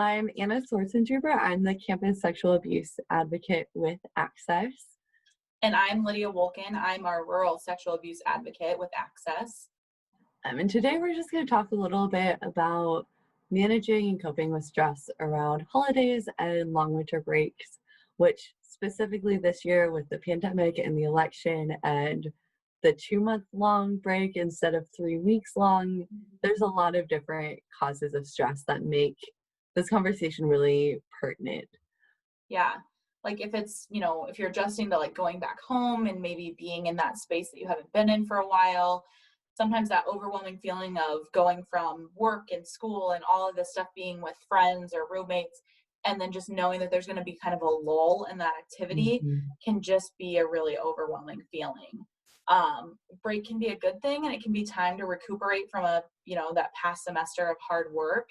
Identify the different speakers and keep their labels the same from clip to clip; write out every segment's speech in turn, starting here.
Speaker 1: I'm Anna Swartzentruber. I'm the campus sexual abuse advocate with Access.
Speaker 2: And I'm Lydia Wolkin. I'm our rural sexual abuse advocate with Access.
Speaker 1: And today we're just going to talk a little bit about managing and coping with stress around holidays and long winter breaks, which specifically this year with the pandemic and the election and the 2-month long break instead of 3 weeks long, there's a lot of different causes of stress that make this conversation really pertinent.
Speaker 2: Yeah. Like if it's, if you're adjusting to like going back home and maybe being in that space that you haven't been in for a while, sometimes that overwhelming feeling of going from work and school and all of this stuff being with friends or roommates, and then just knowing that there's going to be kind of a lull in that activity can just be a really overwhelming feeling. Break can be a good thing, and it can be time to recuperate from that past semester of hard work,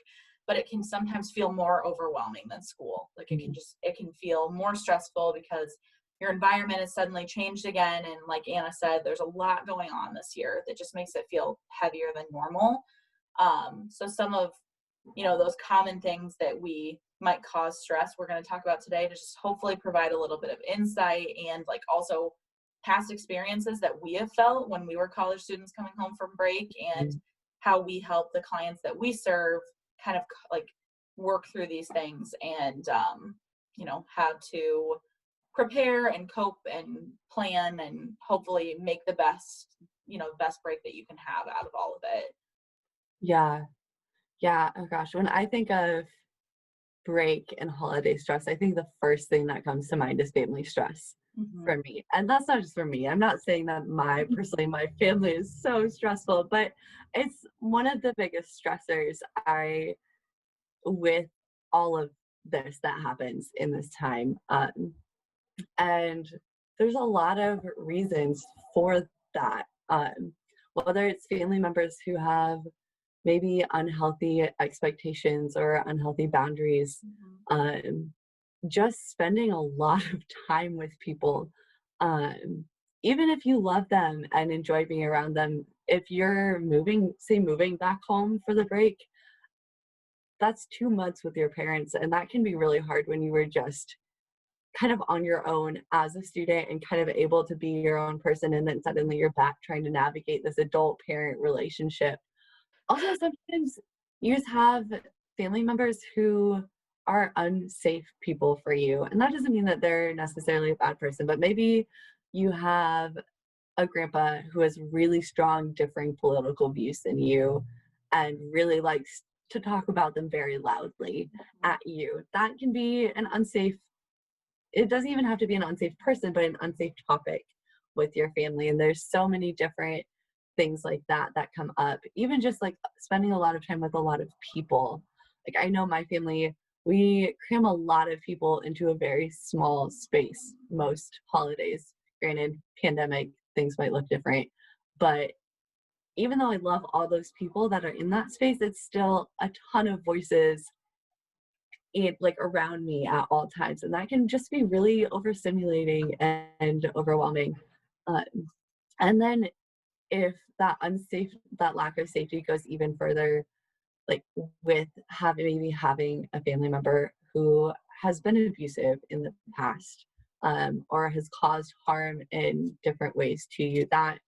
Speaker 2: but it can sometimes feel more overwhelming than school. Like it can feel more stressful because your environment is suddenly changed again. And like Anna said, there's a lot going on this year that just makes it feel heavier than normal. So some of, those common things that we might cause stress, we're going to talk about today to just hopefully provide a little bit of insight and like also past experiences that we have felt when we were college students coming home from break, and how we help the clients that we serve kind of like work through these things and, how to prepare and cope and plan and hopefully make the best break that you can have out of all of it.
Speaker 1: Yeah. Oh gosh, when I think of break and holiday stress, I think the first thing that comes to mind is family stress for me. And that's not just for me. I'm not saying that my family is so stressful, but it's one of the biggest stressors with all of this that happens in this time. And there's a lot of reasons for that. Whether it's family members who have maybe unhealthy expectations or unhealthy boundaries, just spending a lot of time with people, even if you love them and enjoy being around them. If you're moving back home for the break, that's 2 months with your parents, and that can be really hard when you were just kind of on your own as a student and kind of able to be your own person, and then suddenly you're back trying to navigate this adult parent relationship. Also, sometimes you just have family members who are unsafe people for you, and that doesn't mean that they're necessarily a bad person, but maybe you have a grandpa who has really strong differing political views than you and really likes to talk about them very loudly at you. That can be an unsafe, it doesn't even have to be an unsafe person, but an unsafe topic with your family. And there's so many different things like that come up. Even just like spending a lot of time with a lot of people. Like I know my family, we cram a lot of people into a very small space most holidays. Granted, pandemic, things might look different. But even though I love all those people that are in that space, it's still a ton of voices like around me at all times, and that can just be really overstimulating and overwhelming. And then if that lack of safety goes even further, like with having a family member who has been abusive in the past, or has caused harm in different ways to you, that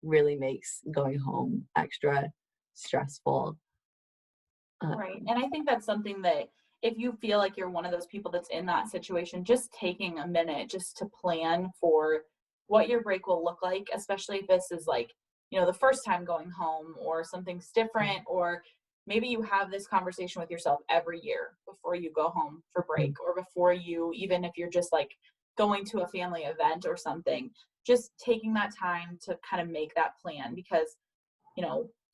Speaker 1: really makes going home extra stressful.
Speaker 2: Right. And I think that's something that if you feel like you're one of those people that's in that situation, just taking a minute just to plan for what your break will look like, especially if this is like, the first time going home or something's different, or maybe you have this conversation with yourself every year before you go home for break, or before you, even if you're just like going to a family event or something, just taking that time to kind of make that plan, because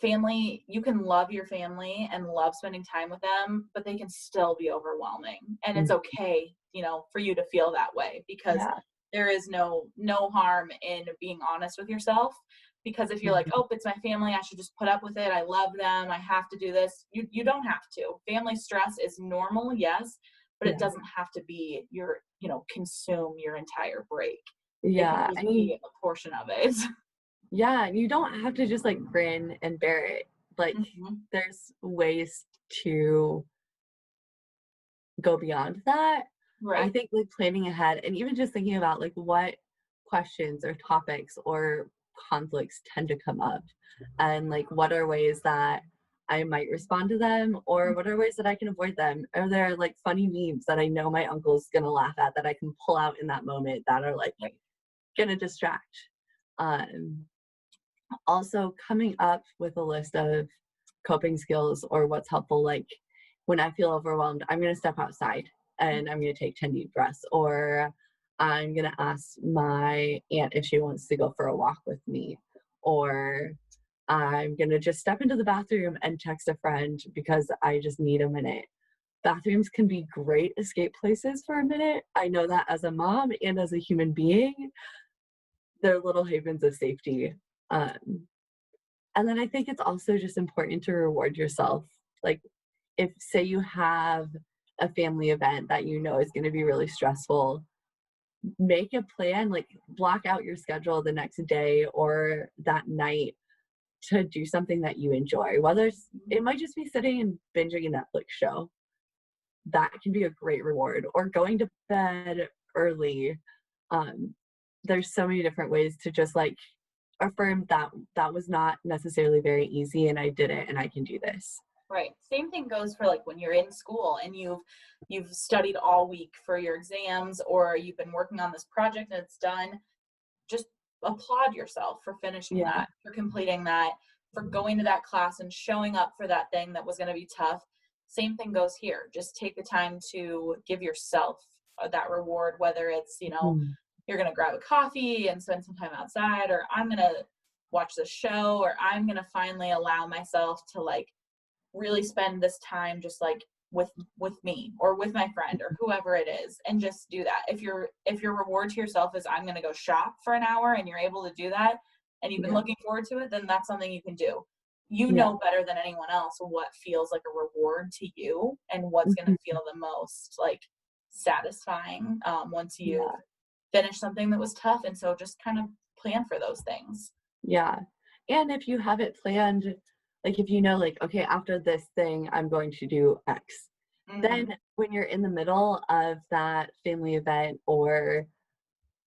Speaker 2: family, you can love your family and love spending time with them, but they can still be overwhelming. And it's okay, for you to feel that way, because there is no harm in being honest with yourself. Because if you're like, oh, it's my family, I should just put up with it, I love them, I have to do this, you don't have to. Family stress is normal, yes, but it doesn't have to be consume your entire break. It can just be a portion of it.
Speaker 1: Yeah, and you don't have to just like grin and bear it. Like there's ways to go beyond that. I
Speaker 2: Right.
Speaker 1: think like planning ahead and even just thinking about like what questions or topics or conflicts tend to come up and like what are ways that I might respond to them or what are ways that I can avoid them. Are there like funny memes that I know my uncle's gonna laugh at that I can pull out in that moment that are like
Speaker 2: Right.
Speaker 1: gonna distract? Um, Also coming up with a list of coping skills or what's helpful, like when I feel overwhelmed, I'm going to step outside and I'm going to take 10 deep breaths, or I'm going to ask my aunt if she wants to go for a walk with me, or I'm going to just step into the bathroom and text a friend because I just need a minute. Bathrooms can be great escape places for a minute. I know that as a mom and as a human being, they're little havens of safety. Um, and then I think it's also just important to reward yourself. Like, if, say, you have a family event that you know is going to be really stressful, make a plan, like, block out your schedule the next day or that night to do something that you enjoy. Whether
Speaker 2: Mhm.
Speaker 1: it might just be sitting and binging a Netflix show, that can be a great reward, or going to bed early. Um, there's so many different ways to just like affirm that that was not necessarily very easy and I did it and I can do this.
Speaker 2: Right. Same thing goes for like when you're in school and you've studied all week for your exams, or you've been working on this project and it's done. Just applaud yourself for finishing
Speaker 1: Yeah.
Speaker 2: that, for completing that, for going to that class and showing up for that thing that was going to be tough. Same thing goes here. Just take the time to give yourself that reward, whether it's,
Speaker 1: Mhm.
Speaker 2: you're going to grab a coffee and spend some time outside, or I'm going to watch the show, or I'm going to finally allow myself to like really spend this time just like with me or with my friend or whoever it is, and just do that. If your reward to yourself is I'm going to go shop for an hour, and you're able to do that and you've been
Speaker 1: Yeah.
Speaker 2: looking forward to it, then that's something you can do. You
Speaker 1: Yeah.
Speaker 2: know better than anyone else what feels like a reward to you and what's going to
Speaker 1: Mhm.
Speaker 2: feel the most like satisfying, once you've
Speaker 1: Yeah.
Speaker 2: finished something that was tough. And so just kind of plan for those things.
Speaker 1: Yeah. And if you have it planned, like if you know, like, okay, after this thing, I'm going to do X, then
Speaker 2: Hmm.
Speaker 1: when you're in the middle of that family event or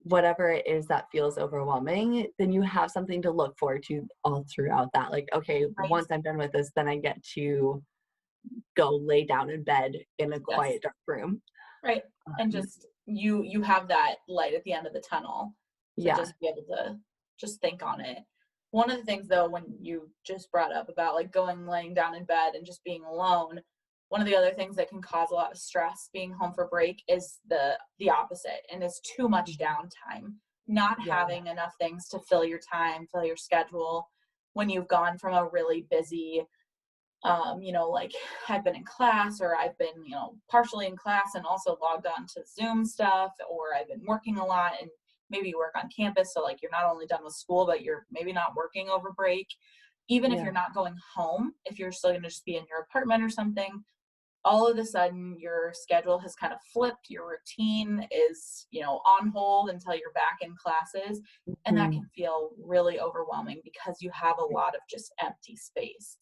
Speaker 1: whatever it is that feels overwhelming, then you have something to look forward to all throughout that. Like, okay,
Speaker 2: Right.
Speaker 1: once I'm done with this, then I get to go lay down in bed in a
Speaker 2: Yes.
Speaker 1: quiet, dark room.
Speaker 2: Right. And
Speaker 1: Um,
Speaker 2: just you have that light at the end of the tunnel to
Speaker 1: yeah.
Speaker 2: just be able to just think on it. One of the things though, when you just brought up about like going laying down in bed and just being alone, one of the other things that can cause a lot of stress being home for break is the opposite, and is too much
Speaker 1: Mhm.
Speaker 2: downtime. Not
Speaker 1: Yeah.
Speaker 2: having enough things to fill your time, fill your schedule when you've gone from a really busy, like I've been in class, or I've been, partially in class and also logged on to Zoom stuff, or I've been working a lot and maybe you work on campus. So like you're not only done with school, but you're maybe not working over break. Even if
Speaker 1: Yeah.
Speaker 2: you're not going home, if you're still going to just be in your apartment or something, all of a sudden your schedule has kind of flipped. Your routine is, on hold until you're back in classes. And that
Speaker 1: Mhm.
Speaker 2: can feel really overwhelming because you have a lot of just empty space.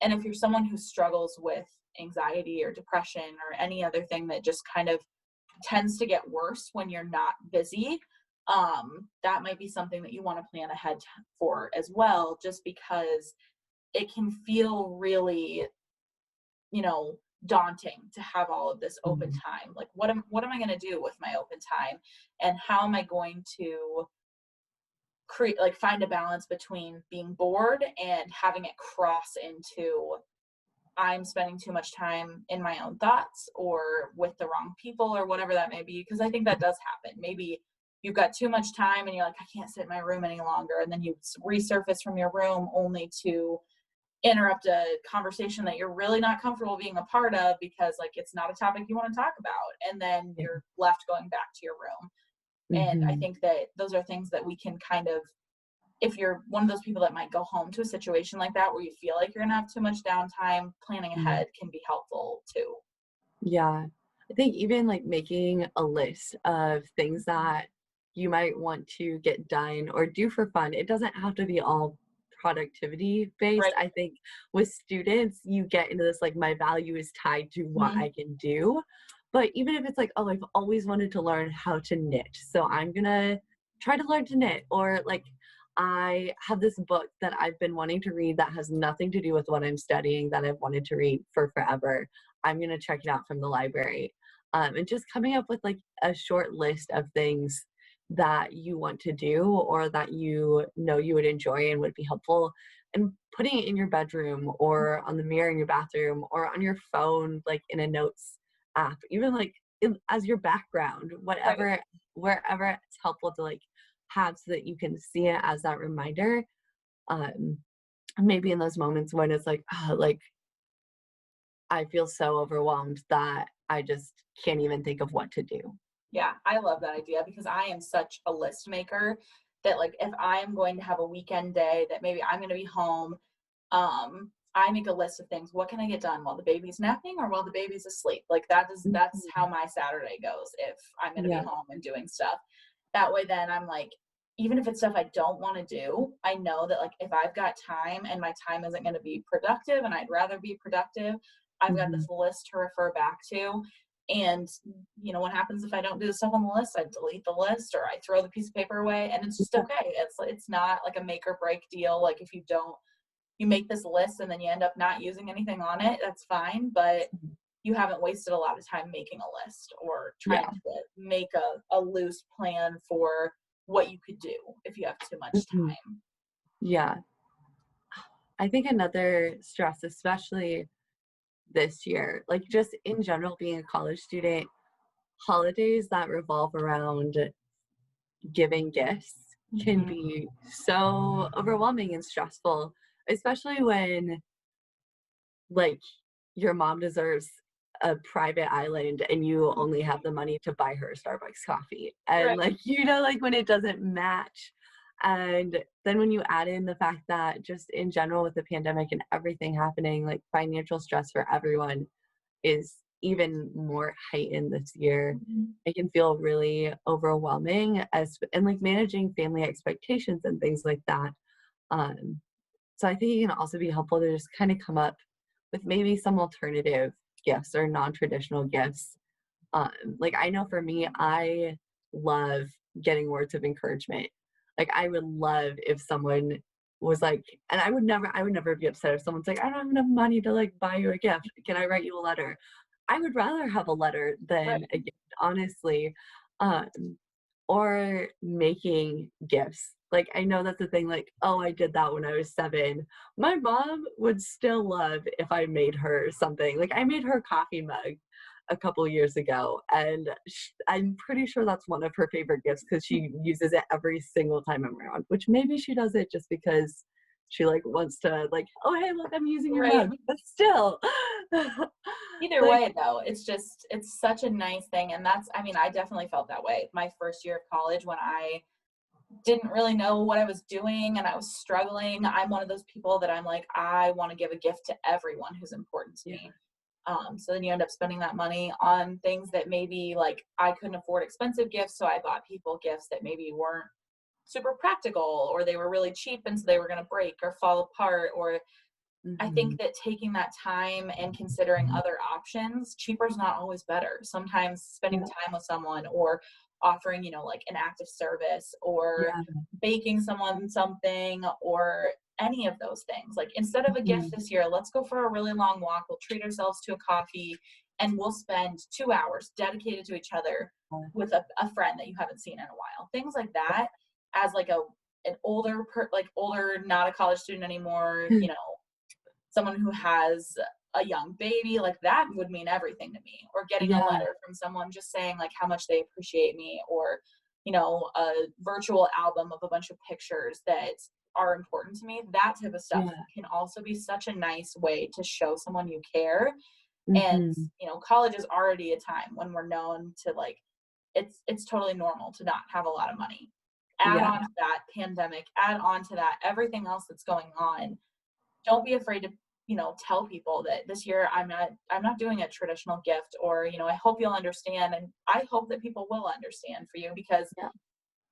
Speaker 2: And if you're someone who struggles with anxiety or depression or any other thing that just kind of tends to get worse when you're not busy, that might be something that you want to plan ahead for as well, just because it can feel really, daunting to have all of this open
Speaker 1: Mhm.
Speaker 2: time. Like what am I going to do with my open time, and how am I going to create, like, find a balance between being bored and having it cross into I'm spending too much time in my own thoughts or with the wrong people or whatever that may be. Because I think that does happen. Maybe you've got too much time and you're like, I can't sit in my room any longer. And then you resurface from your room only to interrupt a conversation that you're really not comfortable being a part of because, like, it's not a topic you want to talk about. And then
Speaker 1: Yeah.
Speaker 2: you're left going back to your room. And I
Speaker 1: Mhm.
Speaker 2: think that those are things that we can kind of, if you're one of those people that might go home to a situation like that where you feel like you're going to have too much downtime, planning
Speaker 1: Mhm.
Speaker 2: ahead can be helpful too.
Speaker 1: Yeah. I think even like making a list of things that you might want to get done or do for fun. It doesn't have to be all productivity based.
Speaker 2: Right.
Speaker 1: I think with students, you get into this like my value is tied to what
Speaker 2: Mhm.
Speaker 1: I can do. But even if it's like, oh, I've always wanted to learn how to knit, so I'm gonna try to learn to knit, or like I have this book that I've been wanting to read that has nothing to do with what I'm studying that I've wanted to read for forever. I'm gonna check it out from the library. And just coming up with like a short list of things that you want to do or that you know you would enjoy and would be helpful, and putting it in your bedroom or on the mirror in your bathroom or on your phone, like in a notes app, even like as your background,
Speaker 2: Right.
Speaker 1: whatever, wherever it's helpful to like have so that you can see it as that reminder. Um, maybe in those moments when it's like, oh, like I feel so overwhelmed that I just can't even think of what to do.
Speaker 2: Yeah, I love that idea because I am such a list maker that like if I am going to have a weekend day that maybe I'm going to be home, I make a list of things. What can I get done while the baby's napping or while the baby's asleep? Like that's how
Speaker 1: Mhm.
Speaker 2: my Saturday goes if I'm going to be
Speaker 1: Yeah.
Speaker 2: home and doing stuff. That way then I'm like even if it's stuff I don't want to do, I know that like if I've got time and my time isn't going to be productive and I'd rather be productive, I've got this
Speaker 1: Mhm.
Speaker 2: list to refer back to. And what happens if I don't do the stuff on the list? I delete the list or I throw the piece of paper away and it's just
Speaker 1: Yeah.
Speaker 2: okay. It's not like a make or break deal. Like if you make this list and then you end up not using anything on it, that's fine. But you haven't wasted a lot of time making a list or trying
Speaker 1: Yeah.
Speaker 2: to make a loose plan for what you could do if you have too much
Speaker 1: Mhm.
Speaker 2: time.
Speaker 1: Yeah. I think another stress, especially this year, like just in general, being a college student, holidays that revolve around giving gifts can
Speaker 2: Hmm.
Speaker 1: be so overwhelming and stressful, especially when like your mom deserves a private island and you only have the money to buy her a Starbucks coffee. And
Speaker 2: Right.
Speaker 1: like, like when it doesn't match. And then when you add in the fact that just in general with the pandemic and everything happening, like financial stress for everyone is even more heightened this year.
Speaker 2: Mhm.
Speaker 1: It can feel really overwhelming as and like managing family expectations and things like that. Um, so I think it can also be helpful to just kind of come up with maybe some alternative gifts or non-traditional gifts. Like I know for me, I love getting words of encouragement. Like I would love if someone was like, and I would never be upset if someone's like, I don't have enough money to like buy you a gift. Can I write you a letter? I would rather have a letter than
Speaker 2: Right.
Speaker 1: a gift, honestly. Um, or making gifts. Like I know that's a thing, like, oh, I did that when I was 7. My mom would still love if I made her something. Like I made her a coffee mug a couple years ago, and I'm pretty sure that's one of her favorite gifts because she uses it every single time I'm around, which maybe she does it just because she like wants to like, oh hey, look, I'm using your
Speaker 2: Right.
Speaker 1: mug. But still.
Speaker 2: Either
Speaker 1: Like
Speaker 2: way, though, it's such a nice thing, and I mean, I definitely felt that way my first year of college when I didn't really know what I was doing and I was struggling. I'm one of those people that I'm like, I want to give a gift to everyone who's important to
Speaker 1: yeah,
Speaker 2: me. So then you end up spending that money on things that maybe like I couldn't afford expensive gifts, so I bought people gifts that maybe weren't super practical or they were really cheap and so they were going to break or fall apart. Or I think
Speaker 1: mhm,
Speaker 2: that taking that time and considering other options, cheaper is not always better. Sometimes spending
Speaker 1: yeah,
Speaker 2: time with someone or offering, like an active service or
Speaker 1: yeah,
Speaker 2: baking someone something or any of those things. Like instead of a gift
Speaker 1: mhm,
Speaker 2: this year, let's go for a really long walk. We'll treat ourselves to a coffee and we'll spend 2 hours dedicated to each other with a friend that you haven't seen in a while. Things like that as like an older, not a college student anymore, someone who has a young baby, like that would mean everything to me. Or getting a
Speaker 1: yeah,
Speaker 2: letter from someone just saying like how much they appreciate me, or a virtual album of a bunch of pictures that are important to me. That type of stuff
Speaker 1: yeah,
Speaker 2: can also be such a nice way to show someone you care. And
Speaker 1: mhm,
Speaker 2: college is already a time when we're known to like it's totally normal to not have a lot of money. Add
Speaker 1: yeah,
Speaker 2: on to that pandemic, add on to that everything else that's going on. Don't be afraid to tell people that this year I'm not doing a traditional gift, or I hope you'll understand, and I hope that people will understand for you, because
Speaker 1: yeah,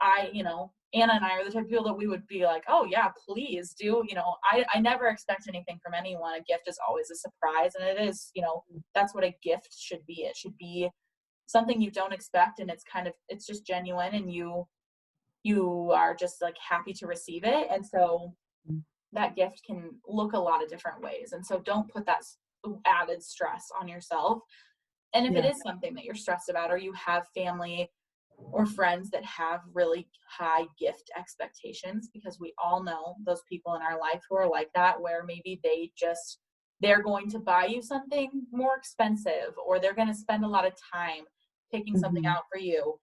Speaker 2: Anna and I are the type of people that we would be like, oh yeah, please do. I never expect anything from anyone. A gift is always a surprise, and it is, that's what a gift should be. It should be something you don't expect, and it's just genuine, and you are just like happy to receive it. And so that gift can look a lot of different ways. And so don't put that added stress on yourself. And if it
Speaker 1: Yeah.
Speaker 2: is something that you're stressed about, or you have family or friends that have really high gift expectations, because we all know those people in our life who are like that, where maybe they're going to buy you something more expensive, or they're going to spend a lot of time picking something
Speaker 1: Mhm.
Speaker 2: out for you.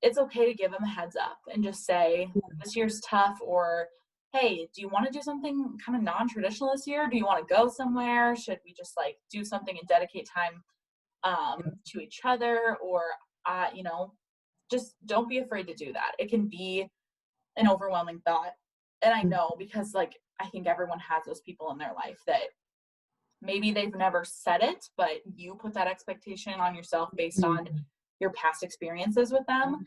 Speaker 2: It's okay to give them a heads up and just say, this year's tough, or hey, do you want to do something kind of non-traditional this year? Do you want to go somewhere? Should we just like do something and dedicate time
Speaker 1: Yeah.
Speaker 2: to each other? Or you know, just don't be afraid to do that. It can be an overwhelming thought. And I
Speaker 1: Mhm.
Speaker 2: know, because like I think everyone has those people in their life that maybe they've never said it, but you put that expectation on yourself based on
Speaker 1: Mhm.
Speaker 2: your past experiences with them.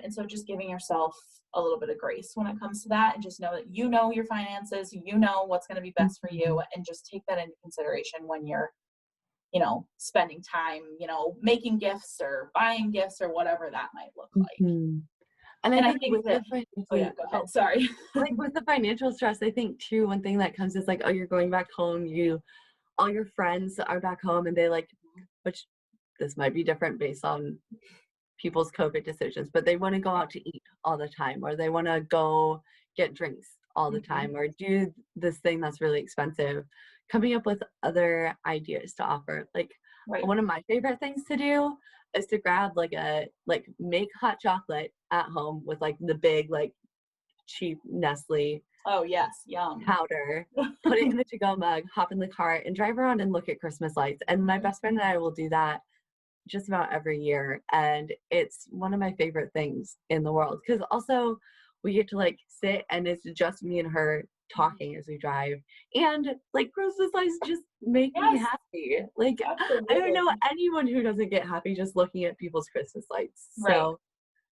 Speaker 2: And so just giving yourself a little bit of grace when it comes to that, and just know that you know your finances, you know what's going to be best for you,
Speaker 1: Mhm.
Speaker 2: and just take that into consideration when you're, you know, spending time, you know, making gifts or buying gifts or whatever that might look like.
Speaker 1: Mhm. And I
Speaker 2: And I
Speaker 1: think
Speaker 2: think
Speaker 1: with
Speaker 2: that,
Speaker 1: the
Speaker 2: oh yeah,
Speaker 1: financial
Speaker 2: go ahead. Sorry.
Speaker 1: like with the financial stress, I think too, one thing that comes is like, oh, you're going back home, all your friends are back home and they like, which this might be different based on people's COVID decisions, but they want to go out to eat all the time, or they want to go get drinks all the
Speaker 2: Mhm.
Speaker 1: time, or do this thing that's really expensive. Coming up with other ideas to offer. Like
Speaker 2: Right.
Speaker 1: one of my favorite things to do is to grab make hot chocolate at home with like the big like cheap Nestle
Speaker 2: Oh yes, yum.
Speaker 1: powder, put it in the to-go mug, hop in the car, and drive around and look at Christmas lights. And my best friend and I will do that just about every year. And it's one of my favorite things in the world. Because also we get to like sit and it's just me and her talking as we drive. And like Christmas lights just make me
Speaker 2: Yes,
Speaker 1: happy. Like I don't know
Speaker 2: absolutely.
Speaker 1: anyone who doesn't get happy just looking at people's Christmas lights.
Speaker 2: Right.
Speaker 1: So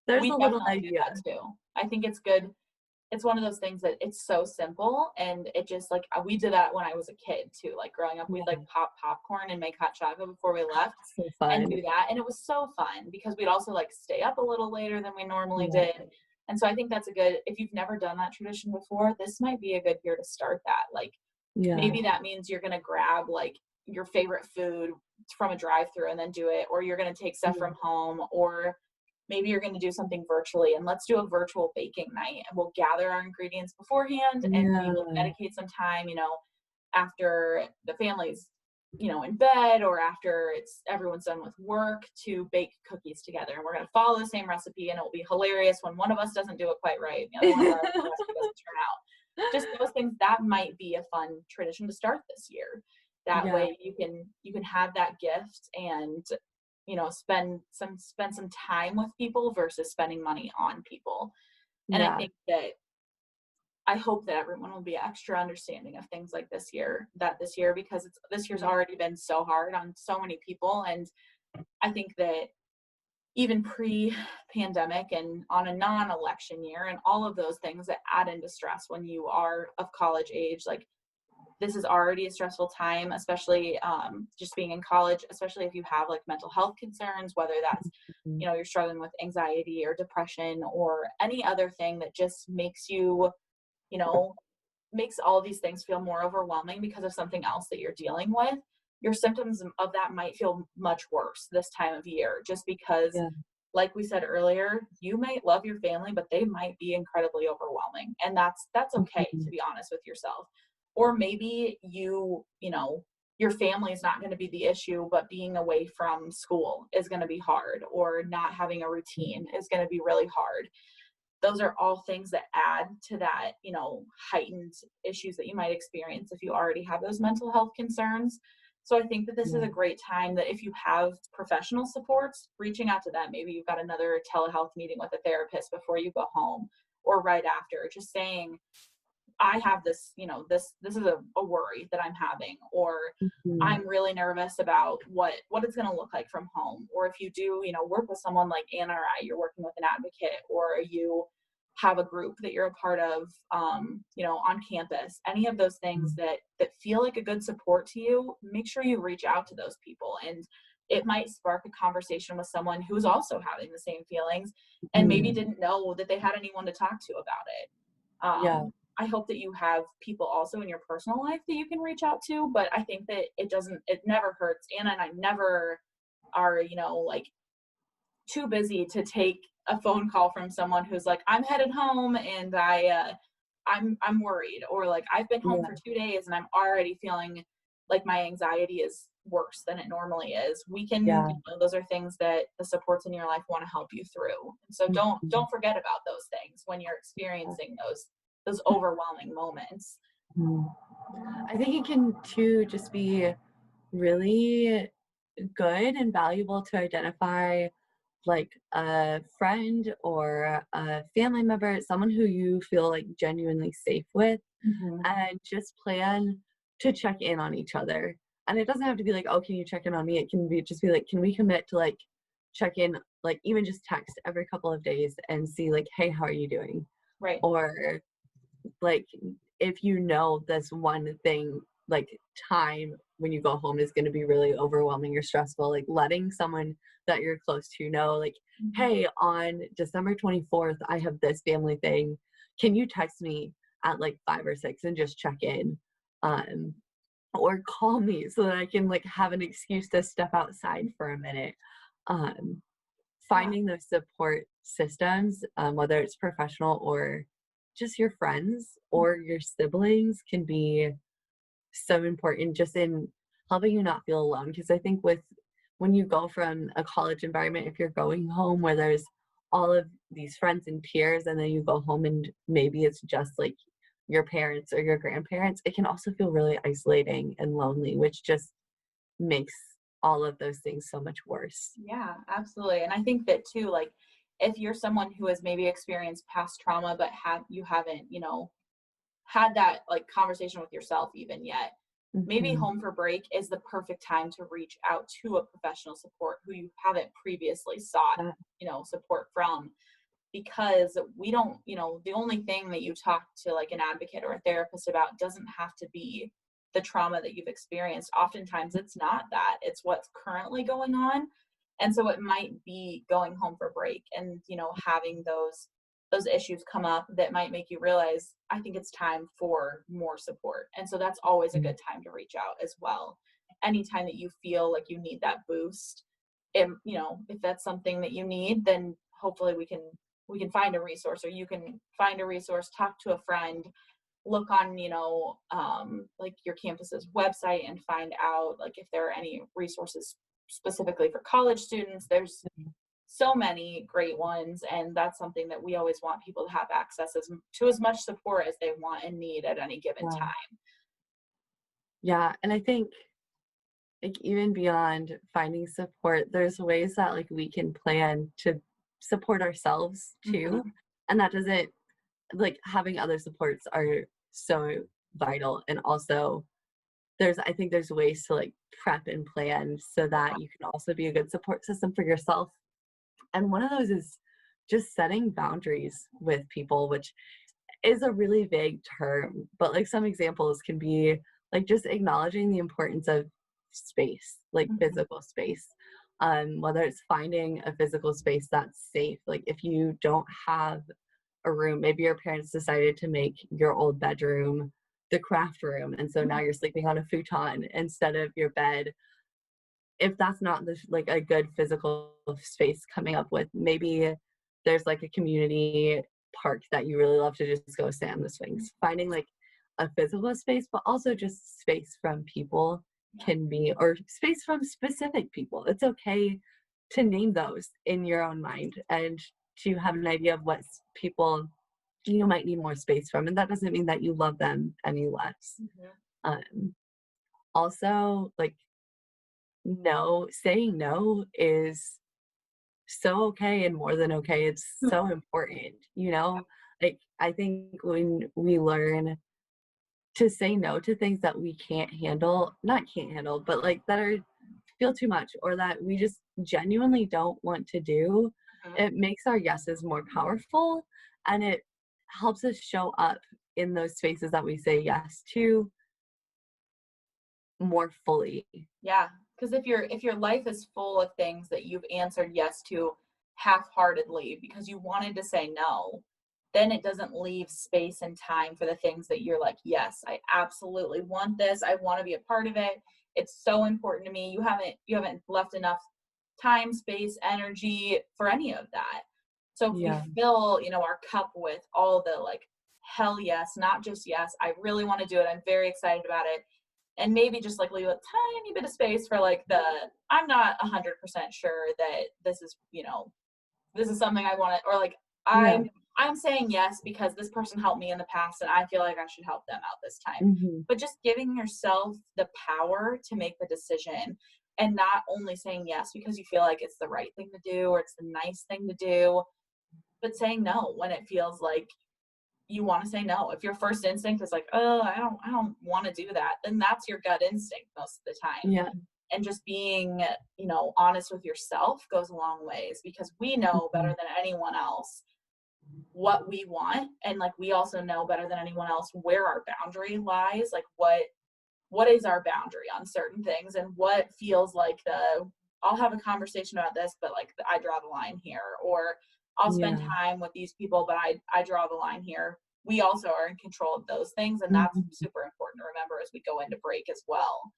Speaker 1: there's
Speaker 2: We
Speaker 1: a little
Speaker 2: definitely do
Speaker 1: idea.
Speaker 2: that too. I think it's good. It's one of those things that it's so simple, and it just like we did that when I was a kid too. Like growing up, we'd like
Speaker 1: Yeah,
Speaker 2: pop popcorn and make hot chocolate before we left
Speaker 1: so
Speaker 2: and
Speaker 1: fun.
Speaker 2: do that. And it was so fun because we'd also like stay up a little later than we normally
Speaker 1: Yeah.
Speaker 2: did. And so I think that's a good, if you've never done that tradition before, this might be a good year to start that. Like
Speaker 1: Yeah.
Speaker 2: maybe that means you're going to grab like your favorite food from a drive through and then do it, or you're going to take stuff
Speaker 1: Yeah.
Speaker 2: from home, or maybe you're going to do something virtually, and let's do a virtual baking night, and we'll gather our ingredients beforehand and we will
Speaker 1: Yeah.
Speaker 2: dedicate some time, you know, after the family's, you know, in bed, or after it's everyone's done with work, to bake cookies together. And we're going to follow the same recipe, and it will be hilarious when one of us doesn't do it quite right, the other one does, and the recipe doesn't turn out. Just those things, that might be a fun tradition to start this year. That
Speaker 1: Yeah.
Speaker 2: way you can have that gift and, you know, spend some time with people versus spending money on people. And I
Speaker 1: Yeah.
Speaker 2: think that I hope that everyone will be extra understanding of things like this year, because this year's already been so hard on so many people. And I think that even pre-pandemic and on a non-election year and all of those things that add into stress when you are of college age, like this is already a stressful time, especially just being in college, especially if you have like mental health concerns, whether that's,
Speaker 1: Mhm.
Speaker 2: you know, you're struggling with anxiety or depression or any other thing that just makes you, you know, makes all these things feel more overwhelming because of something else that you're dealing with. Your symptoms of that might feel much worse this time of year, just because,
Speaker 1: Yeah.
Speaker 2: like we said earlier, you might love your family, but they might be incredibly overwhelming. And that's okay, to
Speaker 1: Mhm.
Speaker 2: be honest with yourself. Or maybe you know, your family is not going to be the issue, but being away from school is going to be hard, or not having a routine is going to be really hard. Those are all things that add to that, you know, heightened issues that you might experience if you already have those mental health concerns. So I think that this is
Speaker 1: Yeah.
Speaker 2: a great time that if you have professional supports, reaching out to them. Maybe you've got another telehealth meeting with a therapist before you go home or right after, just saying, I have this, you know, this is a worry that I'm having, or
Speaker 1: Mhm.
Speaker 2: I'm really nervous about what it's going to look like from home. Or if you do, you know, work with someone like Anna or I, you're working with an advocate, or you have a group that you're a part of, you know, on campus. Any of those things that feel like a good support to you, make sure you reach out to those people and it might spark a conversation with someone who's also having the same feelings and maybe
Speaker 1: Mhm.
Speaker 2: didn't know that they had anyone to talk to about it.
Speaker 1: Yeah,
Speaker 2: I hope that you have people also in your personal life that you can reach out to, but I think that it never hurts. Anna and I never are, like too busy to take a phone call from someone who's like, I'm headed home and I'm worried, or like I've been home for
Speaker 1: yeah,
Speaker 2: 2 days and I'm already feeling like my anxiety is worse than it normally is. We can,
Speaker 1: yeah.
Speaker 2: those are things that the supports in your life want to help you through. And so
Speaker 1: Mhm.
Speaker 2: don't forget about those things when you're experiencing those overwhelming moments.
Speaker 1: Mhm. I think it can too just be really good and valuable to identify like a friend or a family member, someone who you feel like genuinely safe with,
Speaker 2: Mhm.
Speaker 1: and just plan to check in on each other. And it doesn't have to be like, oh, can you check in on me? It can be just be like, can we commit to like check in, like even just text every couple of days and see like, hey, how are you doing?
Speaker 2: Right.
Speaker 1: Or like if you know this one thing, like time when you go home is going to be really overwhelming or stressful, like letting someone that you're close to know, like,
Speaker 2: Mhm.
Speaker 1: hey, on December 24th I have this family thing, can you text me at like 5 or 6 and just check in, um or call me so that I can like have an excuse to step outside for a minute. um
Speaker 2: Yeah.
Speaker 1: Finding those support systems, whether it's professional or just your friends or your siblings, can be so important just in helping you not feel alone. Because I think with when you go from a college environment, if you're going home where there's all of these friends and peers, and then you go home and maybe it's just like your parents or your grandparents, it can also feel really isolating and lonely, which just makes all of those things so much worse.
Speaker 2: Yeah, absolutely. And I think that too, like if you're someone who has maybe experienced past trauma but haven't, had that like conversation with yourself even yet, maybe
Speaker 1: Mhm.
Speaker 2: home for break is the perfect time to reach out to a professional support who you haven't previously sought,
Speaker 1: Yeah,
Speaker 2: support from, because we don't, the only thing that you talk to like an advocate or a therapist about doesn't have to be the trauma that you've experienced. Oftentimes it's not that, it's what's currently going on. And so it might be going home for break and, having those issues come up that might make you realize, I think it's time for more support. And so that's always a
Speaker 1: mm,
Speaker 2: good time to reach out as well. Anytime that you feel like you need that boost, if that's something that you need, then hopefully we can find a resource, or you can find a resource, talk to a friend, look on, like your campus's website and find out like if there are any resources specifically for college students. There's
Speaker 1: mm,
Speaker 2: so many great ones, and that's something that we always want people to have access to as much support as they want and need at any given
Speaker 1: yeah.
Speaker 2: time.
Speaker 1: Yeah, and I think, like, even beyond finding support, there's ways that, like, we can plan to support ourselves too,
Speaker 2: Mhm.
Speaker 1: and that doesn't like, having other supports are so vital, and also I think there's ways to, like, prep and plan so
Speaker 2: Yeah.
Speaker 1: that you can also be a good support system for yourself, and one of those is just setting boundaries with people, which is a really vague term, but like some examples can be like just acknowledging the importance of space, like
Speaker 2: Mhm.
Speaker 1: physical space. Whether it's finding a physical space that's safe. Like if you don't have a room, maybe your parents decided to make your old bedroom the craft room. And so now you're sleeping on a futon instead of your bed. If that's not like a good physical space coming up with, maybe there's like a community park that you really love to just go sit on the swings. Finding like a physical space, but also just space from people
Speaker 2: Yeah.
Speaker 1: can be, or space from specific people. It's okay to name those in your own mind and to have an idea of what people you might need more space from. And that doesn't mean that you love them any less.
Speaker 2: Mhm.
Speaker 1: Um, Also, like, no, saying no is so okay and more than okay. It's so important, you know? Like, I think when we learn to say no to things that we can't handle, not can't handle, but like that are feel too much or that we just genuinely don't want to do,
Speaker 2: Mhm.
Speaker 1: it makes our yeses more powerful and it helps us show up in those spaces that we say yes to more fully.
Speaker 2: Yeah, Because if your life is full of things that you've answered yes to half-heartedly because you wanted to say no, then it doesn't leave space and time for the things that you're like, yes, I absolutely want this. I want to be a part of it. It's so important to me. You haven't left enough time, space, energy for any of that. So if we
Speaker 1: Yeah.
Speaker 2: fill, our cup with all the like hell yes, not just yes, I really want to do it. I'm very excited about it. And maybe just like leave a tiny bit of space for like the I'm not 100% sure that this is something I want to, or like
Speaker 1: Yeah.
Speaker 2: I'm saying yes because this person helped me in the past and I feel like I should help them out this time.
Speaker 1: Mhm.
Speaker 2: But just giving yourself the power to make the decision and not only saying yes because you feel like it's the right thing to do or it's the nice thing to do, but saying no when it feels like you want to say no. If your first instinct is like, oh, I don't want to do that, then that's your gut instinct most of the time.
Speaker 1: Yeah.
Speaker 2: And just being, honest with yourself goes a long ways because we know better
Speaker 1: Mhm.
Speaker 2: than anyone else what we want. And like we also know better than anyone else where our boundary lies, like what is our boundary on certain things and what feels like the I'll have a conversation about this, but like I draw the line here, or I'll spend
Speaker 1: Yeah.
Speaker 2: time with these people, but I draw the line here. We also are in control of those things, and that's
Speaker 1: Mhm.
Speaker 2: super important to remember as we go into break as well.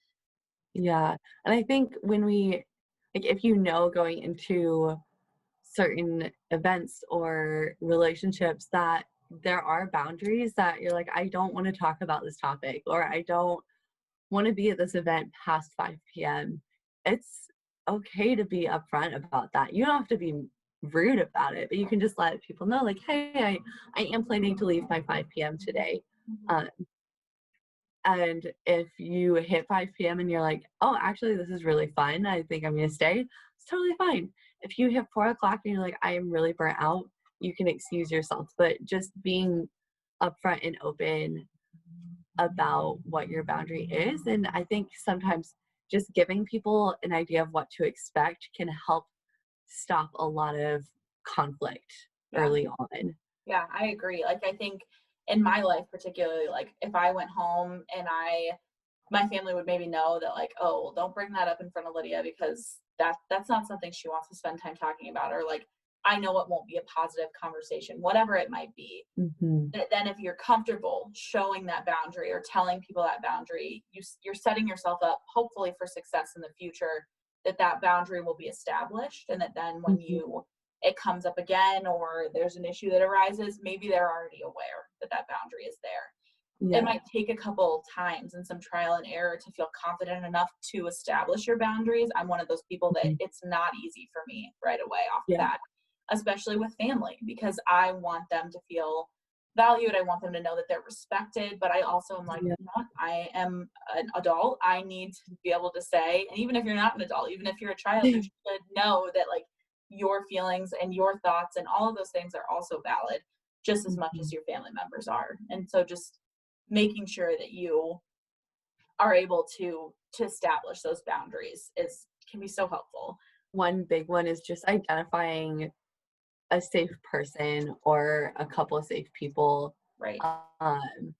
Speaker 1: Yeah. And I think when like, if you know going into certain events or relationships that there are boundaries that you're like, I don't want to talk about this topic, or I don't want to be at this event past 5 p.m. It's okay to be upfront about that. You don't have to be rude about it, but you can just let people know, like, hey, I am planning to leave by 5 p.m. today.
Speaker 2: Mhm.
Speaker 1: Uh, and if you hit 5 p.m. and you're like, oh, actually, this is really fun, I think I'm going to stay, it's totally fine. If you hit 4 o'clock and you're like, I am really burnt out, you can excuse yourself. But just being upfront and open about what your boundary is. And I think sometimes just giving people an idea of what to expect can help stop a lot of conflict
Speaker 2: Yeah.
Speaker 1: early on.
Speaker 2: Yeah, I agree. Like I think in my life particularly, like if I went home and my family would maybe know that like, oh, well, don't bring that up in front of Lydia because that's not something she wants to spend time talking about, or like I know it won't be a positive conversation, whatever it might be.
Speaker 1: Hmm.
Speaker 2: Then if you're comfortable showing that boundary or telling people that boundary, you're setting yourself up hopefully for success in the future, that boundary will be established, and that then when
Speaker 1: Hmm.
Speaker 2: you it comes up again or there's an issue that arises, maybe they're already aware that boundary is there. It
Speaker 1: Yeah.
Speaker 2: might take a couple times and some trial and error to feel confident enough to establish your boundaries. I'm one of those people that
Speaker 1: Hmm.
Speaker 2: it's not easy for me right away off the
Speaker 1: Yeah.
Speaker 2: bat, especially with family, because I want them to feel valued. I want them to know that they're respected, but I also am like,
Speaker 1: Yeah.
Speaker 2: no, I am an adult. I need to be able to say, and even if you're not an adult, even if you're a child, you should know that like your feelings and your thoughts and all of those things are also valid just as much
Speaker 1: Mhm.
Speaker 2: as your family members are. And so just making sure that you are able to establish those boundaries is can be so helpful.
Speaker 1: One big one is just identifying a safe person or a couple of safe people,
Speaker 2: Right.
Speaker 1: um,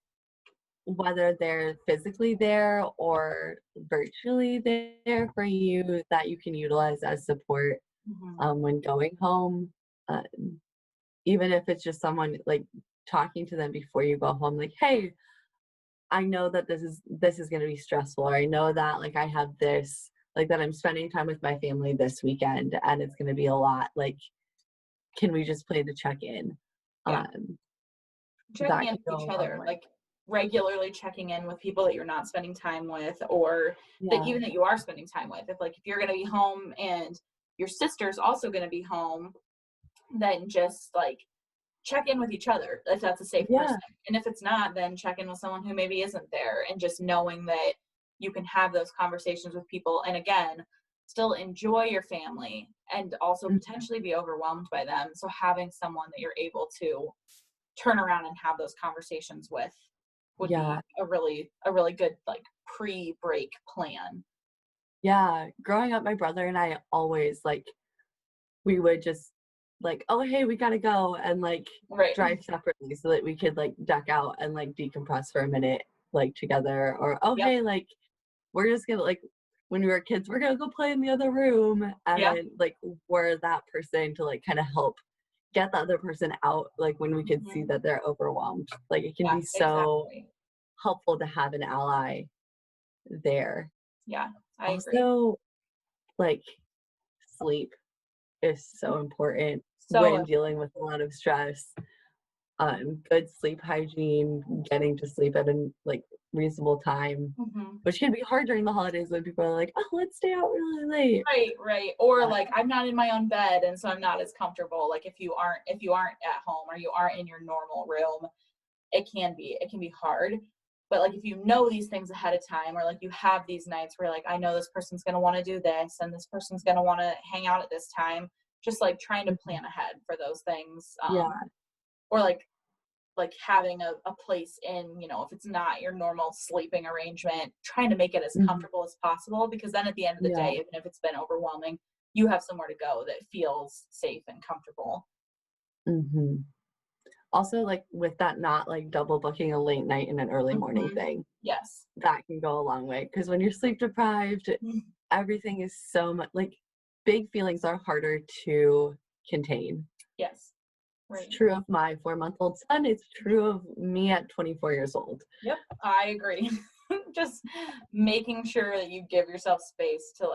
Speaker 1: whether they're physically there or virtually there for you, that you can utilize as support
Speaker 2: Hmm.
Speaker 1: when going home. Even if it's just someone like talking to them before you go home, like, hey, I know that this is going to be stressful, or I know that like I have this, like that I'm spending time with my family this weekend and it's going to be a lot. Like, can we just play the check in?
Speaker 2: Yeah.
Speaker 1: Um,
Speaker 2: Checking
Speaker 1: that
Speaker 2: in
Speaker 1: can
Speaker 2: with
Speaker 1: go
Speaker 2: each
Speaker 1: a long
Speaker 2: other,
Speaker 1: way.
Speaker 2: like regularly checking in with people that you're not spending time with, or that
Speaker 1: Yeah.
Speaker 2: even that you are spending time with. If you're going to be home and your sister's also going to be home, then just like check in with each other if that's a safe
Speaker 1: Yeah.
Speaker 2: person. And if it's not, then check in with someone who maybe isn't there, and just knowing that you can have those conversations with people. And again, still enjoy your family and also
Speaker 1: Mhm.
Speaker 2: potentially be overwhelmed by them. So having someone that you're able to turn around and have those conversations with would
Speaker 1: Yeah.
Speaker 2: be a really good like pre-break plan.
Speaker 1: Yeah. Growing up, my brother and I always like, we would just like, oh, hey, we gotta go, and like
Speaker 2: Right.
Speaker 1: drive separately so that we could like duck out and like decompress for a minute, like together. Or, oh,
Speaker 2: Yep.
Speaker 1: hey, like, we're just gonna like when we were kids, we're gonna go play in the other room,
Speaker 2: Yeah.
Speaker 1: and like we're that person to like kind of help get the other person out, like when we can see
Speaker 2: Mhm.
Speaker 1: that they're overwhelmed. Like it can
Speaker 2: Yeah,
Speaker 1: be so
Speaker 2: exactly.
Speaker 1: helpful to have an ally there.
Speaker 2: Yeah, I agree.
Speaker 1: Also, like sleep is so important
Speaker 2: So
Speaker 1: when dealing with a lot of stress. Good sleep hygiene, getting to sleep at a like reasonable time,
Speaker 2: mhm.
Speaker 1: which can be hard during the holidays when people are like, "Oh, let's stay out really late."
Speaker 2: Right, right. Or
Speaker 1: Uh,
Speaker 2: like I'm not in my own bed and so I'm not as comfortable. Like if you aren't at home or you aren't in your normal room, it can be hard. But like if you know these things ahead of time or like you have these nights where like I know this person's gonna want to do this and this person's gonna want to hang out at this time, just like trying to
Speaker 1: mhm.
Speaker 2: plan ahead for those things.
Speaker 1: Yeah,
Speaker 2: Or like having a place in, if it's not your normal sleeping arrangement, trying to make it as
Speaker 1: mhm,
Speaker 2: comfortable as possible because then at the end of the
Speaker 1: yeah,
Speaker 2: day, even if it's been overwhelming, you have somewhere to go that feels safe and comfortable.
Speaker 1: mhm. Also, like, with that not, like, double booking a late night and an early morning
Speaker 2: Hmm.
Speaker 1: thing,
Speaker 2: Yes.
Speaker 1: that can go a long way. Because when you're sleep deprived,
Speaker 2: Mm.
Speaker 1: everything is so much like, big feelings are harder to contain.
Speaker 2: Yes.
Speaker 1: It's
Speaker 2: Right.
Speaker 1: true of my four-month-old son, it's true of me at 24 years old.
Speaker 2: Yep. I agree. Just making sure that you give yourself space to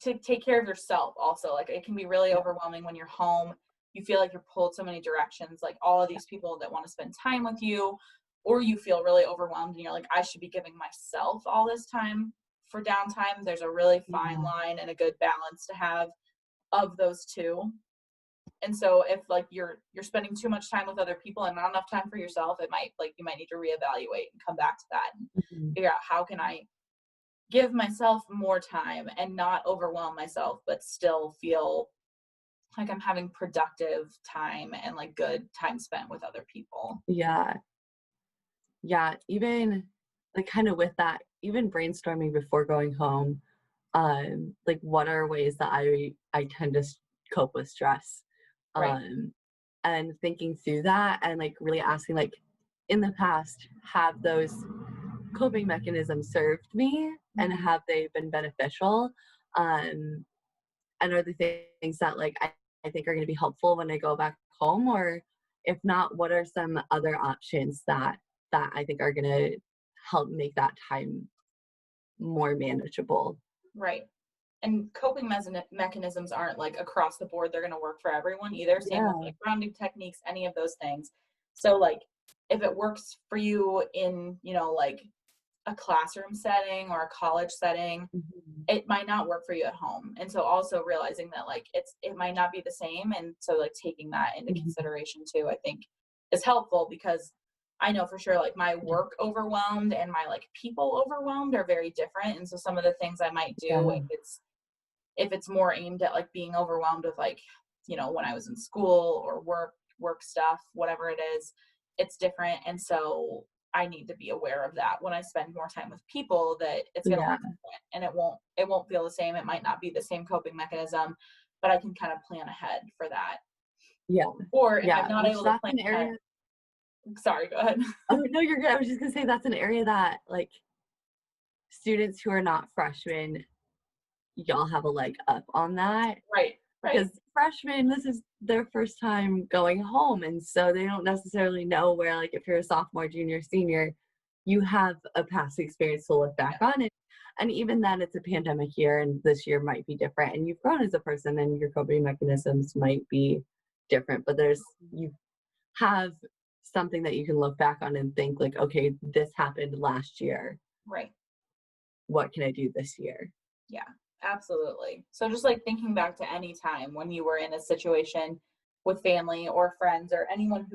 Speaker 2: to take care of yourself also. Like it can be really
Speaker 1: Yeah,
Speaker 2: overwhelming when you're home. You feel like you're pulled so many directions, like all of these people that want to spend time with you, or you feel really overwhelmed and you're like, I should be giving myself all this time for downtime. There's a really fine
Speaker 1: yeah,
Speaker 2: line and a good balance to have of those two. And so if like you're spending too much time with other people and not enough time for yourself, it might like you might need to reevaluate and come back to that and
Speaker 1: mhm,
Speaker 2: figure out how can I give myself more time and not overwhelm myself, but still feel like I'm having productive time and like good time spent with other people.
Speaker 1: yeah. Yeah, even like kind of with that, even brainstorming before going home, like what are ways that I tend to cope with stress,
Speaker 2: Right.
Speaker 1: um, and thinking through that and like really asking like in the past have those coping mechanisms served me and
Speaker 2: Mhm.
Speaker 1: have they been beneficial, um, and are the things that like I think are going to be helpful when I go back home, or if not, what are some other options that I think are going to help make that time more manageable.
Speaker 2: Right. And coping mechanisms aren't like across the board, they're going to work for everyone either. Same with
Speaker 1: Yeah.
Speaker 2: like grounding techniques, any of those things. So, like, if it works for you in, like a classroom setting or a college setting,
Speaker 1: Mhm.
Speaker 2: it might not work for you at home. And so also realizing that like it might not be the same. And so like taking that into
Speaker 1: Mhm.
Speaker 2: consideration too, I think is helpful because I know for sure like my
Speaker 1: Yeah.
Speaker 2: work overwhelmed and my like people overwhelmed are very different. And so some of the things I might do
Speaker 1: Yeah.
Speaker 2: if it's more aimed at like being overwhelmed with like, when I was in school or work stuff, whatever it is, it's different. And so I need to be aware of that when I spend more time with people that it's going to look
Speaker 1: Yeah.
Speaker 2: different and it won't feel the same. It might not be the same coping mechanism, but I can kind of plan ahead for that.
Speaker 1: Yeah.
Speaker 2: Or if I'm
Speaker 1: Yeah.
Speaker 2: not
Speaker 1: Which
Speaker 2: able to
Speaker 1: that's
Speaker 2: plan
Speaker 1: an
Speaker 2: ahead,
Speaker 1: area.
Speaker 2: sorry, go ahead.
Speaker 1: Oh no, you're good. I was just gonna say that's an area that like students who are not freshmen, y'all have a leg up on that
Speaker 2: Right, right.
Speaker 1: because freshmen, this is their first time going home, and so they don't necessarily know where like if you're a sophomore, junior, senior, you have a past experience to look back
Speaker 2: Yeah.
Speaker 1: on it. And even then, it's a pandemic year, and this year might be different, and you've grown as a person, and your coping mechanisms might be different. But you have something that you can look back on and think like, okay, this happened last year.
Speaker 2: Right.
Speaker 1: What can I do this year?
Speaker 2: Yeah, absolutely. So just like thinking back to any time when you were in a situation with family or friends or anyone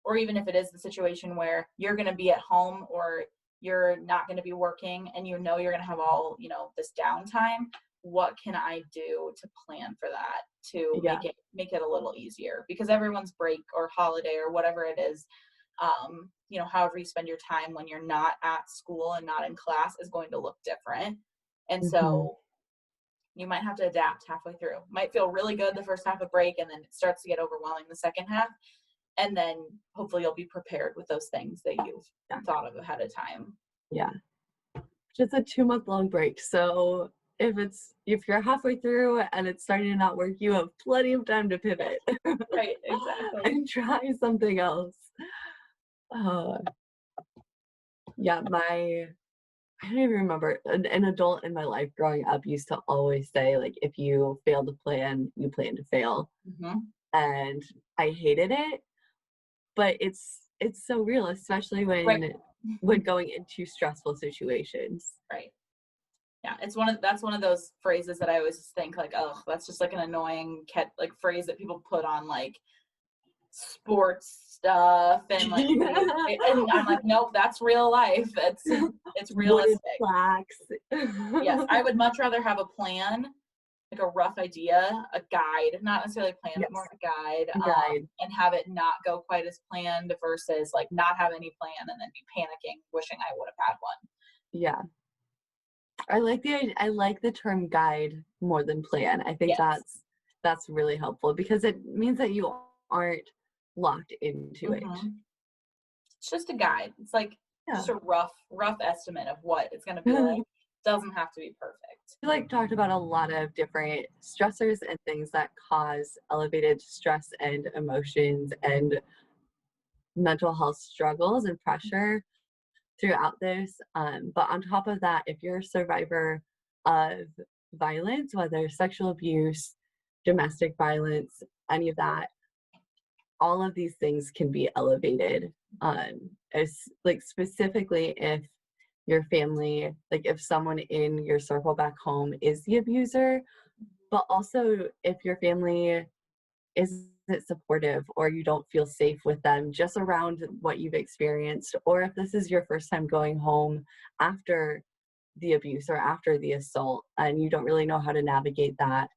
Speaker 2: or even if it is the situation where you're going to be at home or you're not going to be working and you're going to have all, this downtime, what can I do to plan for that to
Speaker 1: Yeah.
Speaker 2: make it a little easier? Because everyone's break or holiday or whatever it is, however you spend your time when you're not at school and not in class is going to look different. And
Speaker 1: Hmm.
Speaker 2: so you might have to adapt halfway through. Might feel really good the first half of break, and then it starts to get overwhelming the second half. And then hopefully you'll be prepared with those things that you've
Speaker 1: Yeah.
Speaker 2: thought of ahead of time.
Speaker 1: Yeah. just a 2-month long break. So if you're halfway through and it's starting to not work, you have plenty of time to pivot
Speaker 2: Right, exactly.
Speaker 1: and try something else. Uh, yeah, I don't even remember. An adult in my life growing up used to always say, like, if you fail to plan, you plan to fail.
Speaker 2: Hmm.
Speaker 1: And I hated it, but it's so real, especially
Speaker 2: Right.
Speaker 1: when going into stressful situations.
Speaker 2: Right. Yeah, that's one of those phrases that I always think like, oh, that's just like an annoying like phrase that people put on like sports stuff and like and I'm like, nope, that's real life. It's
Speaker 1: Wooden
Speaker 2: realistic.
Speaker 1: plaques.
Speaker 2: Yes, I would much rather have a plan, like a rough idea, a guide, not necessarily a plan, but more
Speaker 1: Yes,
Speaker 2: like a guide,
Speaker 1: guide.
Speaker 2: and have it not go quite as planned versus like not have any plan and then be panicking, wishing I would have had one.
Speaker 1: Yeah. I like the term guide more than plan. I think
Speaker 2: Yes.
Speaker 1: that's really helpful because it means that you aren't locked into it.
Speaker 2: Hmm. It's just a guide. It's like
Speaker 1: Yeah.
Speaker 2: just a rough estimate of what it's going to be like.
Speaker 1: We
Speaker 2: Doesn't have to be perfect.
Speaker 1: like talked about a lot of different stressors and things that cause elevated stress and emotions and mental health struggles and pressure throughout this. But on top of that, if you're a survivor of violence, whether sexual abuse, domestic violence, any of that, all of these things can be elevated. As like specifically if your family, like if someone in your circle back home is the abuser, but also if your family isn't supportive or you don't feel safe with them just around what you've experienced, or if this is your first time going home after the abuse or after the assault and you don't really know how to navigate that.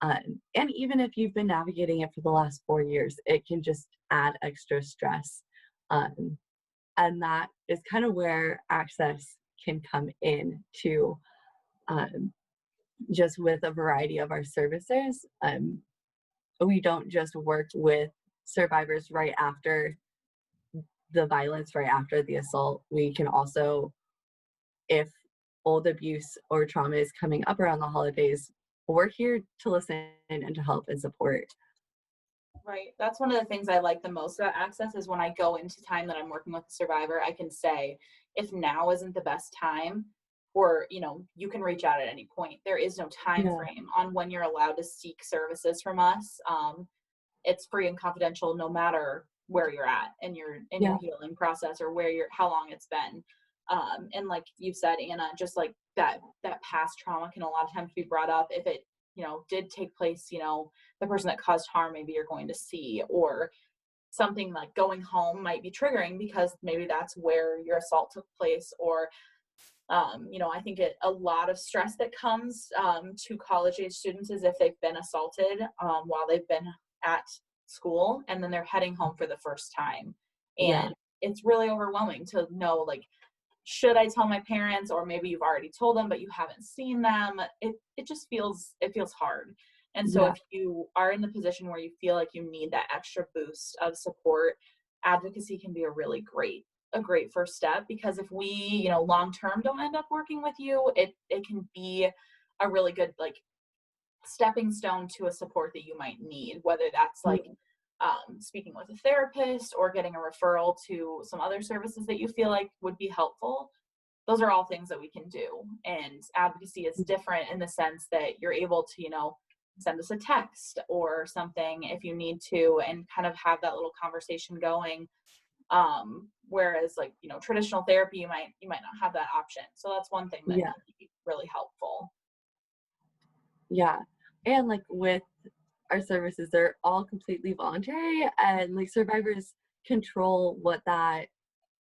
Speaker 1: And even if you've been navigating it for the last 4 years, it can just add extra stress. Um, and that is kind of where access can come in to um, just with a variety of our services. We don't just work with survivors right after the violence, right after the assault. We can also, if old abuse or trauma is coming up around the holidays, we're here to listen and to help and support.
Speaker 2: Right. That's one of the things I like the most about Access is when I go into time that I'm working with a survivor, I can say, if now isn't the best time, or you can reach out at any point. There is no time
Speaker 1: Yeah,
Speaker 2: frame on when you're allowed to seek services from us. It's free and confidential no matter where you're at in your
Speaker 1: yeah,
Speaker 2: healing process or how long it's been. And like you said, Anna, just like that past trauma can a lot of times be brought up if it did take place, the person that caused harm maybe you're going to see, or something like going home might be triggering because maybe that's where your assault took place. Or I think a lot of stress that comes to college age students is if they've been assaulted while they've been at school and then they're heading home for the first time.
Speaker 1: yeah,
Speaker 2: And it's really overwhelming to know, like, should I tell my parents? Or maybe you've already told them, but you haven't seen them. It feels hard. And so
Speaker 1: yeah,
Speaker 2: if you are in the position where you feel like you need that extra boost of support, advocacy can be a great first step, because if we long term don't end up working with you, it can be a really good like stepping stone to a support that you might need, whether that's like
Speaker 1: yeah,
Speaker 2: speaking with a therapist or getting a referral to some other services that you feel like would be helpful. Those are all things that we can do. And advocacy is different in the sense that you're able to send us a text or something if you need to, and kind of have that little conversation going. Whereas like traditional therapy, you might not have that option, so that's one thing that
Speaker 1: yeah,
Speaker 2: can be really helpful.
Speaker 1: yeah. And like with our services, they're all completely voluntary, and like survivors control what that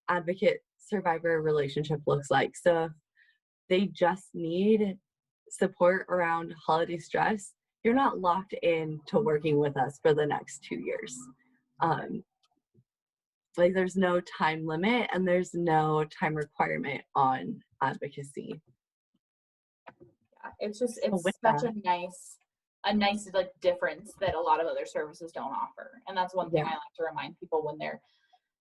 Speaker 1: advocate survivor relationship looks like. So if they just need support around holiday stress, you're not locked in to working with us for the next 2 years. Um, like there's no time limit and there's no time requirement on advocacy.
Speaker 2: Yeah, it's
Speaker 1: So with
Speaker 2: such
Speaker 1: that,
Speaker 2: a nice like difference that a lot of other services don't offer. And that's one thing
Speaker 1: yeah,
Speaker 2: I like to remind people when they're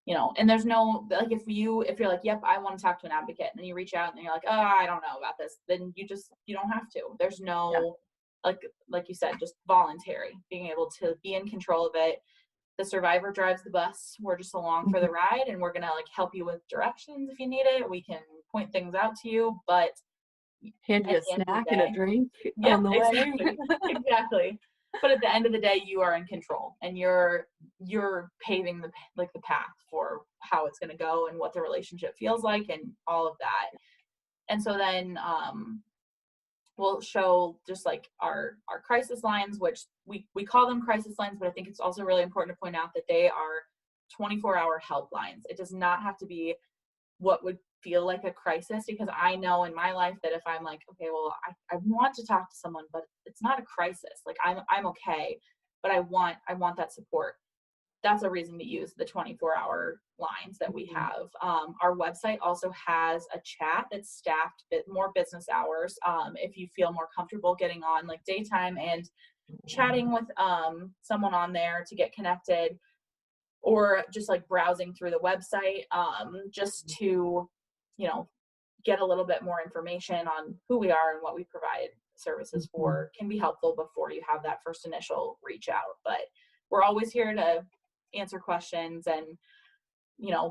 Speaker 2: And there's no, like, if you're like, yep, I want to talk to an advocate, and then you reach out and you're like, oh, I don't know about this, then you don't have to. There's
Speaker 1: Yeah.
Speaker 2: no, like you said, just voluntary, being able to be in control of it. The survivor drives the bus. We're just along for
Speaker 1: Mhm.
Speaker 2: the ride, and we're gonna like help you with directions if you need it. We can point things out to you, but
Speaker 1: Hand
Speaker 2: at
Speaker 1: you a
Speaker 2: the end of the
Speaker 1: snack and a
Speaker 2: day,
Speaker 1: drink
Speaker 2: yep,
Speaker 1: on the way.
Speaker 2: exactly, exactly. But at the end of the day, you are in control, and you're paving the path for how it's going to go and what the relationship feels like and all of that. And so then we'll show just like our crisis lines, which we call them crisis lines, but I think it's also really important to point out that they are 24-hour helplines. It does not have to be what would feel like a crisis, because I know in my life that if I'm like, okay, well, I want to talk to someone, but it's not a crisis. Like I'm okay, but I want that support. That's a reason to use the 24-hour lines that we
Speaker 1: Mhm.
Speaker 2: have. Our website also has a chat that's staffed bit more business hours. If you feel more comfortable getting on like daytime and chatting with someone on there to get connected, or just like browsing through the website, just to, you know, get a little bit more information on who we are and what we provide services
Speaker 1: Mhm.
Speaker 2: for, can be helpful before you have that first initial reach out. But we're always here to answer questions and,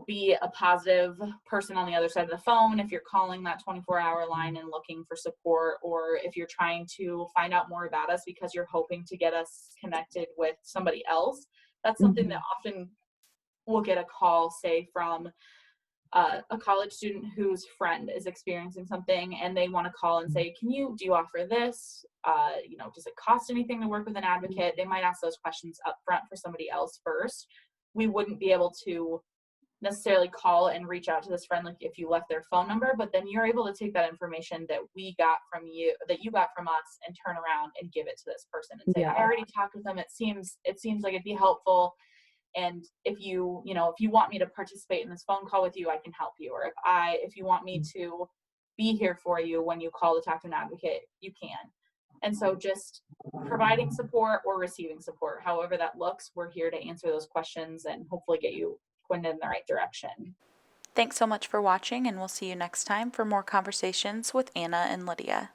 Speaker 2: be a positive person on the other side of the phone if you're calling that 24-hour line and looking for support, or if you're trying to find out more about us because you're hoping to get us connected with somebody else. That's something that
Speaker 1: Mhm.
Speaker 2: often we'll get a call, say, from a college student whose friend is experiencing something, and they want to call and say, do you offer this? Does it cost anything to work with an advocate? They might ask those questions up front for somebody else first. We wouldn't be able to necessarily call and reach out to this friend like if you left their phone number, but then you're able to take that information that we got from you, that you got from us, and turn around and give it to this person and say, I
Speaker 1: Yeah.
Speaker 2: already talked with them, it seems like it'd be helpful, and if you want me to participate in this phone call with you, I can help you. Or if you want me to be here for you when you call to talk to an advocate, you can. And so just providing support or receiving support, however that looks, we're here to answer those questions and hopefully get you pointed in the right direction.
Speaker 3: Thanks so much for watching, and we'll see you next time for more conversations with Anna and Lydia.